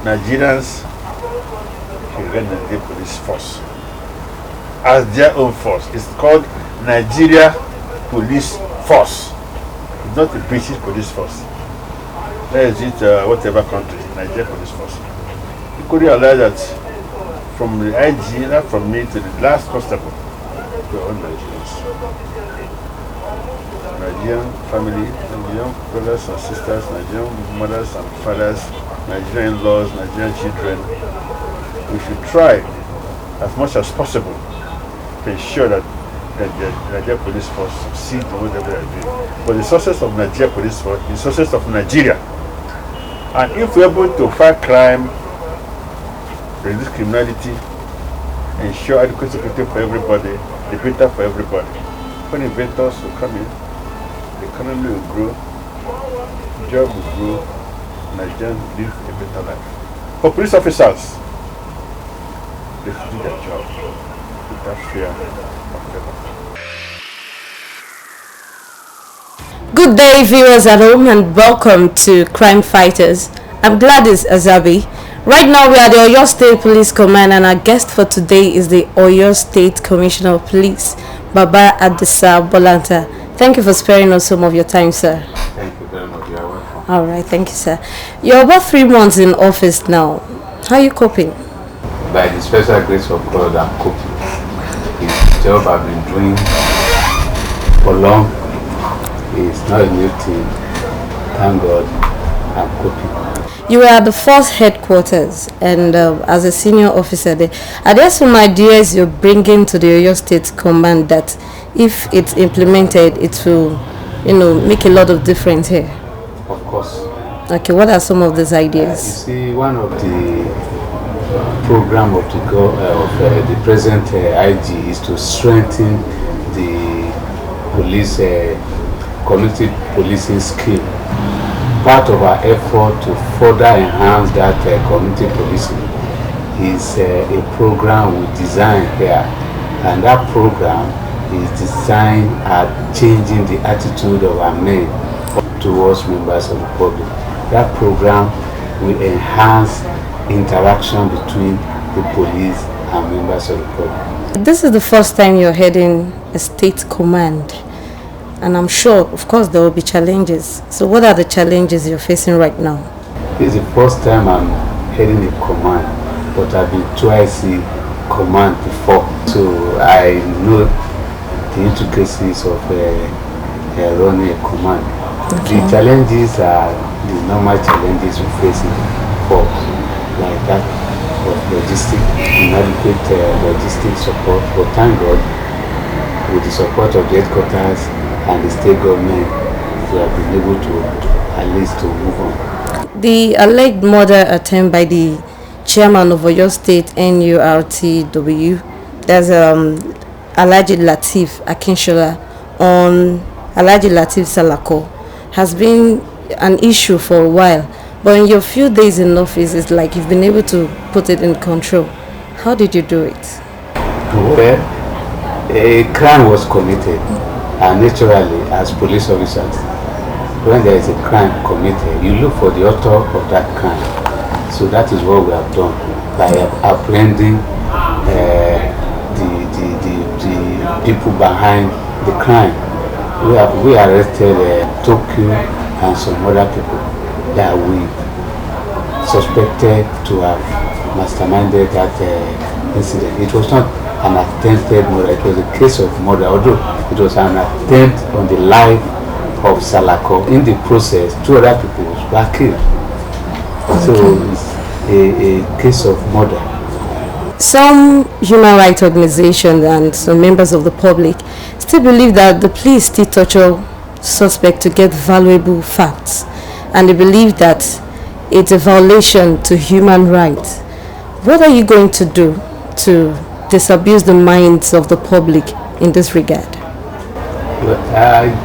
Nigerians should get the police force as their own force. It's called Nigeria Police Force. It's not the British police force. There is it whatever country, Nigeria Police Force. You could realize that from the IG, not from me to the last constable, we are all Nigerians. Nigerian family, Nigerian brothers and sisters, Nigerian mothers and fathers, Nigerian in-laws, Nigerian children. We should try as much as possible to ensure that the Nigeria Police Force succeed in whatever they are doing. But the success of Nigeria Police Force is the success of Nigeria. And if we're able to fight crime, reduce criminality, ensure adequate security for everybody, the better for everybody. When inventors will come in, the economy will grow, job will grow, Nigerians will live a better life. For police officers, they should do their job without fear of failure. Good day, viewers at home, and welcome to Crime Fighters. I'm Gladys Azabi. Right now, we are the Oyo State Police Command, and our guest for today is the Oyo State Commissioner of Police, Baba Adisa Bolata. Thank you for sparing us some of your time, sir. Thank you very much. You are welcome. All right, thank you, sir. You're about 3 months in office now. How are you coping? By the special grace of God, I'm coping. It's the job I've been doing for long. It's not a new thing. Thank God, I'm coping. You were at the force headquarters, and as a senior officer there, are there some ideas you're bringing to the Oyo State Command that, if it's implemented, it will, make a lot of difference here? Of course. Okay, what are some of these You ideas? see, one of the program of the present IG is to strengthen the police community policing skill. Part of our effort to further enhance that community policing is a program we designed here, and that program is designed at changing the attitude of our men towards members of the public. That program will enhance interaction between the police and members of the public. This is the first time you're heading a state command, and I'm sure, of course, there will be challenges. So what are the challenges you're facing right now? This is the first time I'm heading a command, but I've been twice in command before, so I know the intricacies of running a command. Okay. The challenges are the normal challenges we face in force, like that of inadequate logistic support. But thank God, with the support of the headquarters and the state government, we have been able to at least to move on. The alleged murder attempt by the chairman of Oyo State NURTW, there's Alhaji Lateef Akinshola on Alhaji Lateef Salako, has been an issue for a while. But in your few days in office, it's like you've been able to put it in control. How did you do it? Well, a crime was committed. And naturally, as police officers, when there is a crime committed, you look for the author of that crime. So that is what we have done by apprehending the people behind the crime. We arrested Tokyo and some other people that we suspected to have masterminded that incident. It was not an attempted murder, it was a case of murder, although it was an attempt on the life of Salako. In the process, 2 other people were killed. So it's a case of murder. Some human rights organizations and some members of the public still believe that the police still torture suspects to get valuable facts, and they believe that it's a violation to human rights. What are you going to do to disabuse the minds of the public in this regard? Well,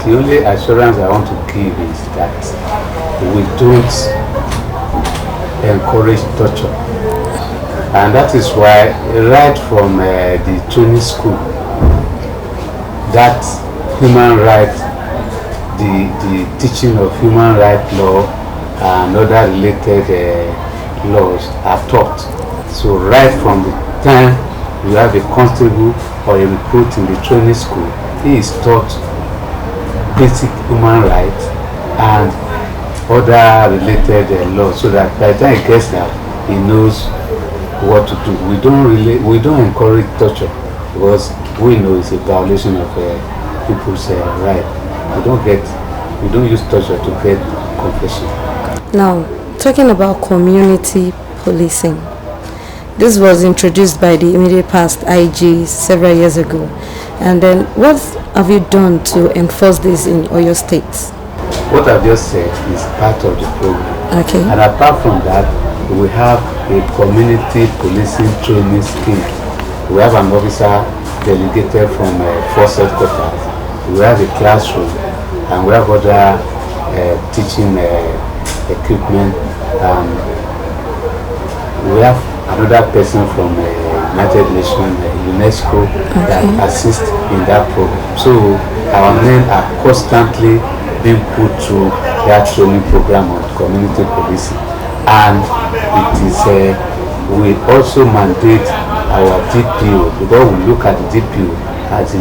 the only assurance I want to give is that we don't encourage torture, and that is why right from the training school, that human rights, the teaching of human rights law and other related laws are taught. So right from the time you have a constable or a recruit in the training school, he is taught basic human rights and other related laws, so that by the time he gets there, he knows what to do. We don't encourage torture, because we know it's a violation of people's right. We don't use torture to get confession. Now, talking about community policing, this was introduced by the immediate past IG several years ago. And then what have you done to enforce this in Oyo State? What I've just said is part of the program. Okay. And apart from that, we have a community policing training scheme. We have an officer delegated from force headquarters. We have a classroom, and we have other teaching equipment. We have another person from United Nations, UNESCO, that assists in that program. So our men are constantly being put through that training program on community policing, and it is we also mandate our DPO, because we look at the DPO as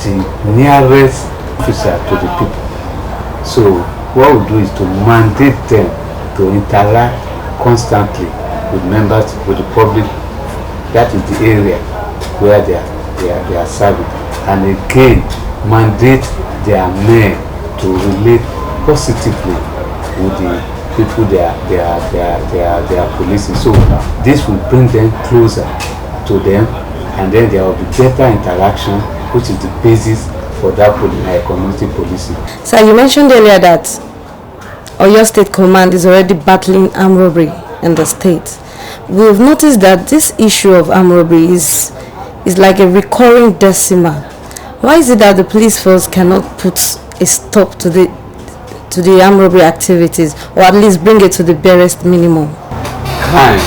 the nearest officer to the people. So what we do is to mandate them to interact constantly with members, with the public. That is the area where they are serving, and again mandate their men to relate positively with the people they are policing. So this will bring them closer to them, and then there will be better interaction, which is the basis for that community policing. So you mentioned earlier that Oyo State Command is already battling armed robbery in the state. We've noticed that this issue of armed robbery is like a recurring decimal. Why is it that the police force cannot put a stop to the armed robbery activities, or at least bring it to the barest minimum? Crime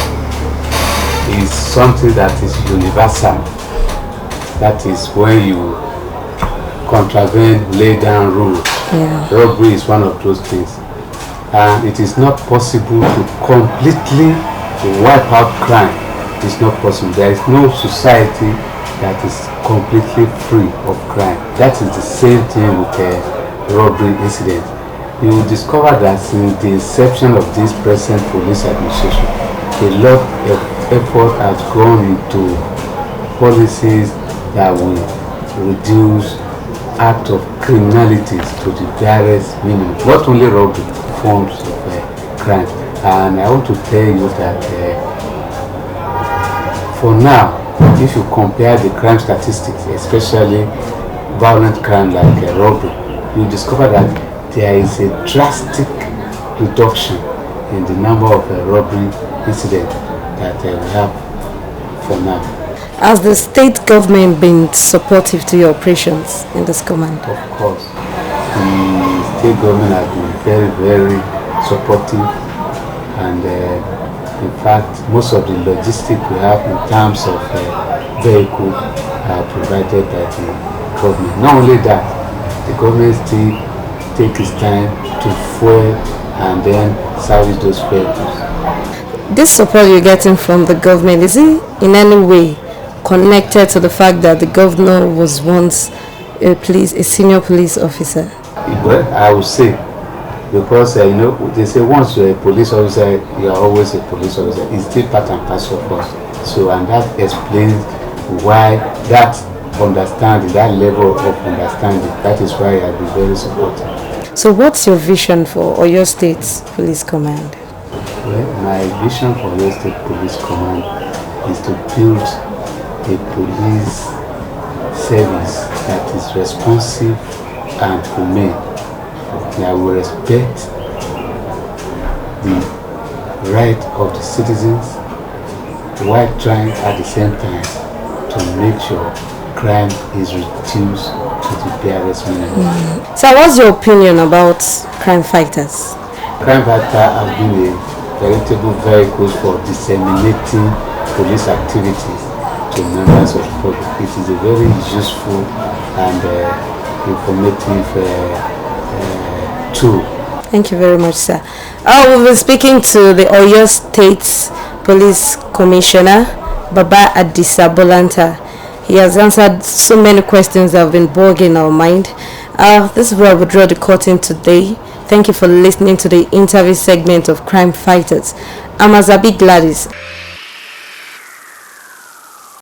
is something that is universal. That is when you contravene laid down rules. Yeah. Robbery is one of those things, and it is not possible to completely wipe out crime. It's not possible. There is no society that is completely free of crime. That is the same thing with a robbery incident. You will discover that since the inception of this present police administration, a lot of effort has gone into policies that will reduce acts of criminality to the barest minimum. Not only robbery, forms of crime. And I want to tell you that for now, if you compare the crime statistics, especially violent crime like robbery, you discover that there is a drastic reduction in the number of robbery incidents that we have for now. Has the state government been supportive to your operations in this command? Of course. The state government has been very, very supportive, and in fact, most of the logistics we have in terms of vehicles are provided by the government. Not only that, the government still takes its time to fuel and then service those vehicles. This support you're getting from the government, is it in any way connected to the fact that the governor was once a senior police officer? Well, I would say, because they say once you're a police officer, you are always a police officer. It's still part and parcel of us. So, and that explains why that understanding, that level of understanding, that is why I've been very supportive. So what's your vision for Oyo State Police Command? Well, my vision for Oyo State Police Command is to build a police service that is responsive and humane, that will respect the right of the citizens, while trying at the same time to make sure crime is reduced to the barest minimum. So what's your opinion about crime fighters? Crime fighters have been a veritable vehicle for disseminating police activities to members of the public. It is a very useful and informative tool. Thank you very much, sir. We've been speaking to the Oyo State Police Commissioner, Baba Adisa Bolata. He has answered so many questions that have been bogging our mind. This is where we draw the curtain today. Thank you for listening to the interview segment of Crime Fighters. I'm Azabi Gladys.